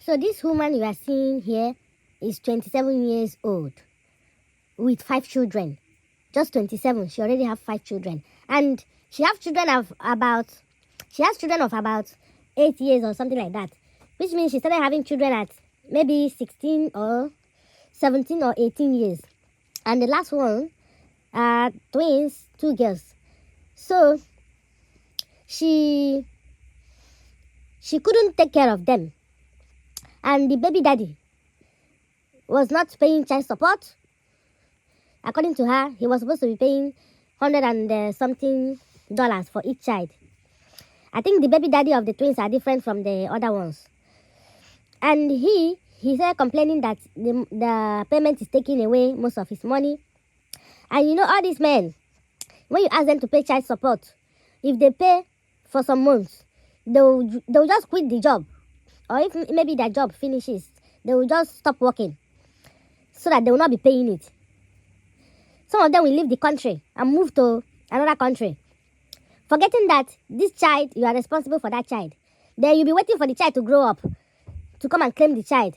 So this woman you are seeing here is 27 years old with 5 children. Just 27, she already have 5 children. And she has children of about 8 years or something like that. Which means she started having children at maybe 16 or 17 or 18 years. And the last one are twins, 2 girls. So she couldn't take care of them. And the baby daddy was not paying child support. According to her, he was supposed to be paying $100 and something for each child. I think the baby daddy of the twins are different from the other ones. And he started complaining that the payment is taking away most of his money. And you know, all these men, when you ask them to pay child support, if they pay for some months, they'll just quit the job. Or if maybe their job finishes, they will just stop working so that they will not be paying it. Some of them will leave the country and move to another country, forgetting that this child, you are responsible for that child. Then you'll be waiting for the child to grow up, to come and claim the child,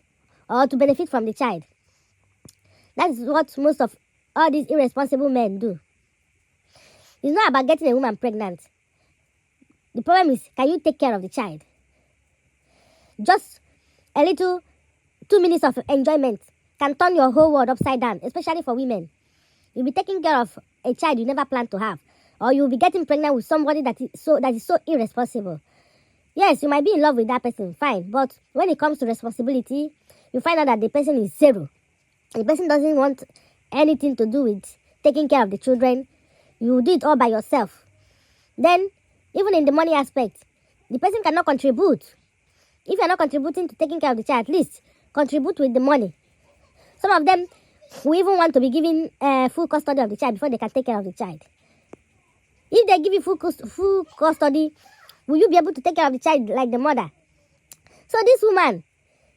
or to benefit from the child. That is what most of all these irresponsible men do. It's not about getting a woman pregnant. The problem is, can you take care of the child? Just a little 2 minutes of enjoyment can turn your whole world upside down, especially for women. You'll be taking care of a child you never planned to have, or you'll be getting pregnant with somebody that is so irresponsible. Yes, you might be in love with that person, fine, but when it comes to responsibility, you find out that the person is zero. The person doesn't want anything to do with taking care of the children. You do it all by yourself. Then, even in the money aspect, the person cannot contribute. If you're not contributing to taking care of the child, at least contribute with the money. Some of them will even want to be given full custody of the child before they can take care of the child. If they give you full custody, will you be able to take care of the child like the mother? So this woman,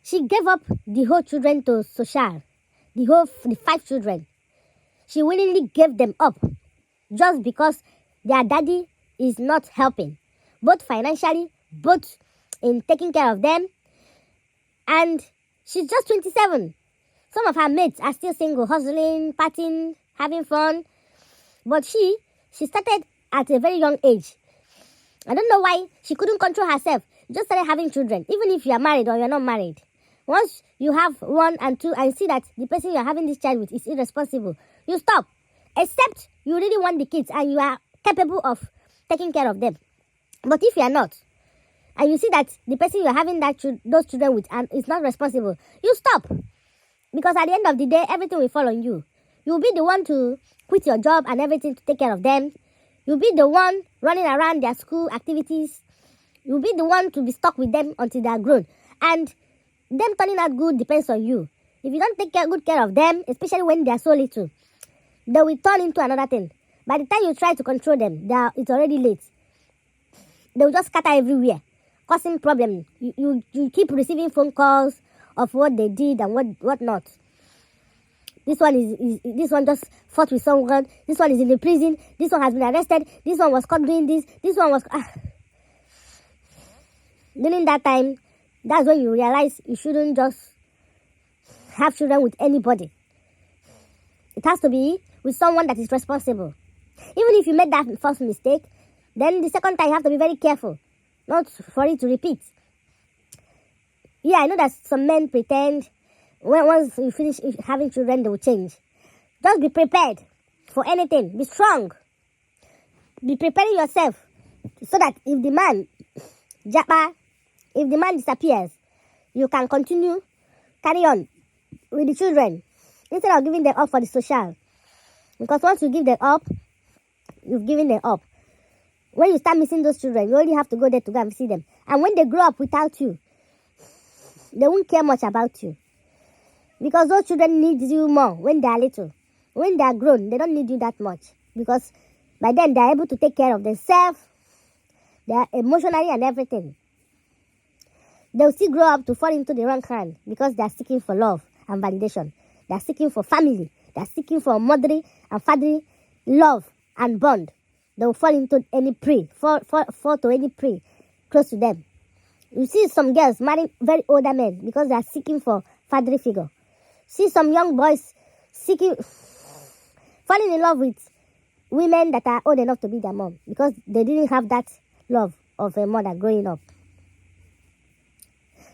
she gave up the whole children to social, the 5 children. She willingly gave them up just because their daddy is not helping, both financially, both in taking care of them. And she's just 27. Some of her mates are still single, hustling, partying, having fun. But she started at a very young age. I don't know why she couldn't control herself. Just started having children, even if you are married or you're not married. Once you have 1 and 2 and see that the person you're having this child with is irresponsible, you stop. Except you really want the kids and you are capable of taking care of them. But if you are not, and you see that the person you're having those children with and is not responsible, you stop. Because at the end of the day, everything will fall on you. You'll be the one to quit your job and everything to take care of them. You'll be the one running around their school activities. You'll be the one to be stuck with them until they are grown. And them turning out good depends on you. If you don't take good care of them, especially when they are so little, they will turn into another thing. By the time you try to control them, it's already late. They will just scatter everywhere, causing problems. You keep receiving phone calls of what they did and what not. This one just fought with someone. This one is in the prison. This one has been arrested. This one was caught doing this. This one was... During that time, that's when you realize you shouldn't just have children with anybody. It has to be with someone that is responsible. Even if you made that first mistake, then the second time you have to be very careful not for it to repeat. Yeah, I know that some men pretend once you finish having children, they will change. Just be prepared for anything. Be strong. Be preparing yourself so that if the man disappears, you can carry on with the children instead of giving them up for the social. Because once you give them up, you've given them up. When you start missing those children, you only have to go there to go and see them. And when they grow up without you, they won't care much about you. Because those children need you more when they are little. When they are grown, they don't need you that much. Because by then, they are able to take care of themselves. They are emotionally and everything. They will still grow up to fall into the wrong hand because they are seeking for love and validation. They are seeking for family. They are seeking for motherly and fatherly love and bond. They will fall into any prey, fall to any prey close to them. You see some girls marrying very older men because they are seeking for fatherly figure. See some young boys falling in love with women that are old enough to be their mom because they didn't have that love of a mother growing up.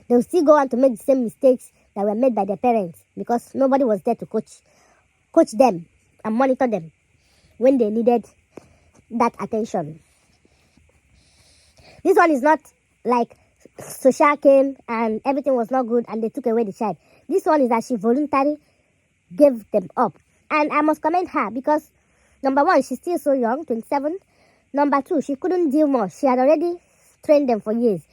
They'll still go on to make the same mistakes that were made by their parents because nobody was there to coach them and monitor them when they needed that attention. This one is not like social came and everything was not good and they took away the child. This one is that she voluntarily gave them up. And I must commend her because, number one, she's still so young, 27. Number two, she couldn't deal more. She had already trained them for years.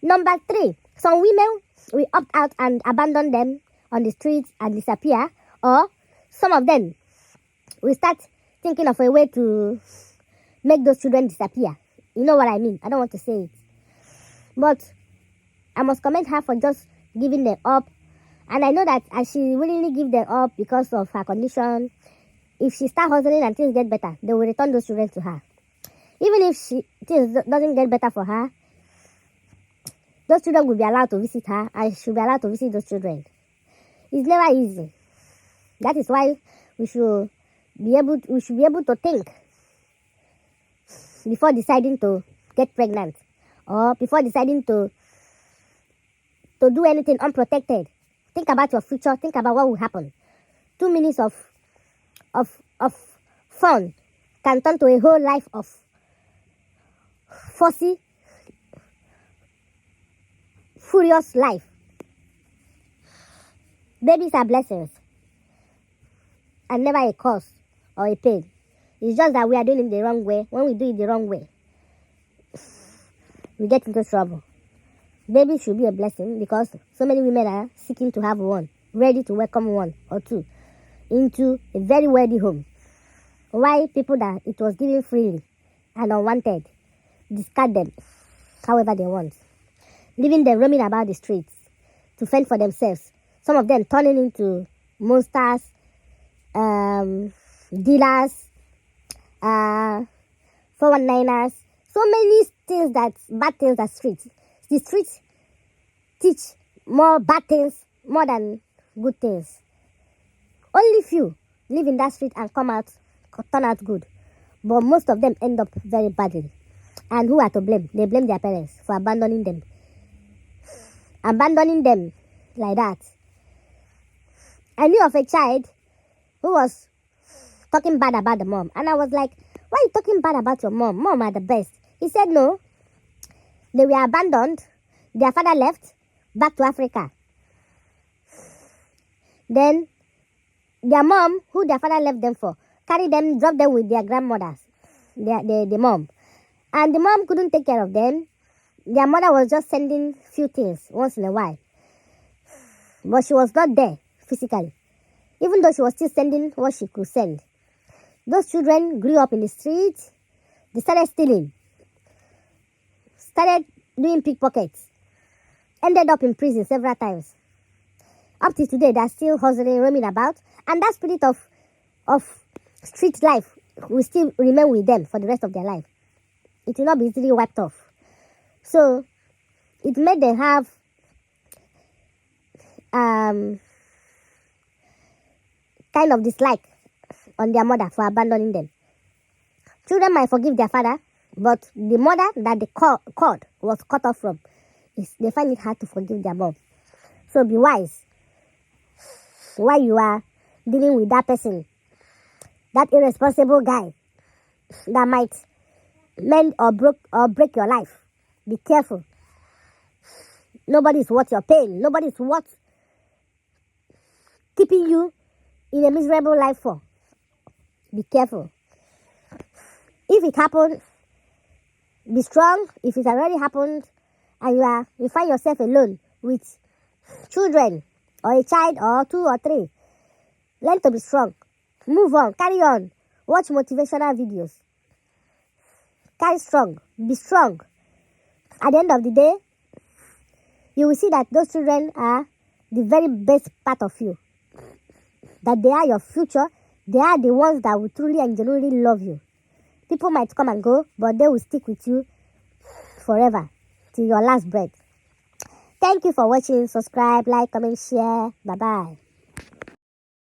Number three, some women will opt out and abandon them on the streets and disappear. Or some of them will start thinking of a way to make those children disappear. You know what I mean? I don't want to say it. But I must commend her for just giving them up. And I know that as she willingly give them up because of her condition, if she start hustling and things get better, they will return those children to her. Even if things doesn't get better for her, those children will be allowed to visit her and she'll be allowed to visit those children. It's never easy. That is why we should be able to think before deciding to get pregnant or before deciding to do anything unprotected. Think about your future. Think about what will happen. 2 minutes of fun can turn to a whole life of fussy, furious life. Babies are blessings and never a curse or a pain. It's just that we are doing it the wrong way. When we do it the wrong way, we get into trouble. Babies should be a blessing because so many women are seeking to have one, ready to welcome one or two into a very worthy home. Why people that it was given freely and unwanted discard them however they want, leaving them roaming about the streets to fend for themselves. Some of them turning into monsters, dealers, 419ers, so many things bad things that streets. The streets teach more bad things more than good things. Only few live in that street and turn out good. But most of them end up very badly. And who are to blame? They blame their parents for abandoning them. Abandoning them like that. I knew of a child who was talking bad about the mom. And I was like, why are you talking bad about your mom? Mom are the best. He said no. They were abandoned. Their father left back to Africa. Then their mom, who their father left them for, carried them, dropped them with their grandmothers, the mom. And the mom couldn't take care of them. Their mother was just sending few things once in a while. But she was not there physically. Even though she was still sending what she could send. Those children grew up in the streets. They started stealing. Started doing pickpockets. Ended up in prison several times. Up to today, they are still hustling, roaming about. And that spirit of street life will still remain with them for the rest of their life. It will not be easily wiped off. So, it made them have kind of dislike on their mother for abandoning them. Children might forgive their father, but the mother that the cord was cut off from, they find it hard to forgive their mom. So be wise. While you are dealing with that person, that irresponsible guy that might mend or break your life, be careful. Nobody's worth your pain. Nobody's worth keeping you in a miserable life for. Be careful. If it happened, be strong. If it already happened and you find yourself alone with children or a child or 2 or 3, learn to be strong. Move on. Carry on. Watch motivational videos. Carry strong. Be strong. At the end of the day, you will see that those children are the very best part of you. That they are your future. They are the ones that will truly and genuinely love you. People might come and go, but they will stick with you forever till your last breath. Thank you for watching. Subscribe, like, comment, share. Bye-bye.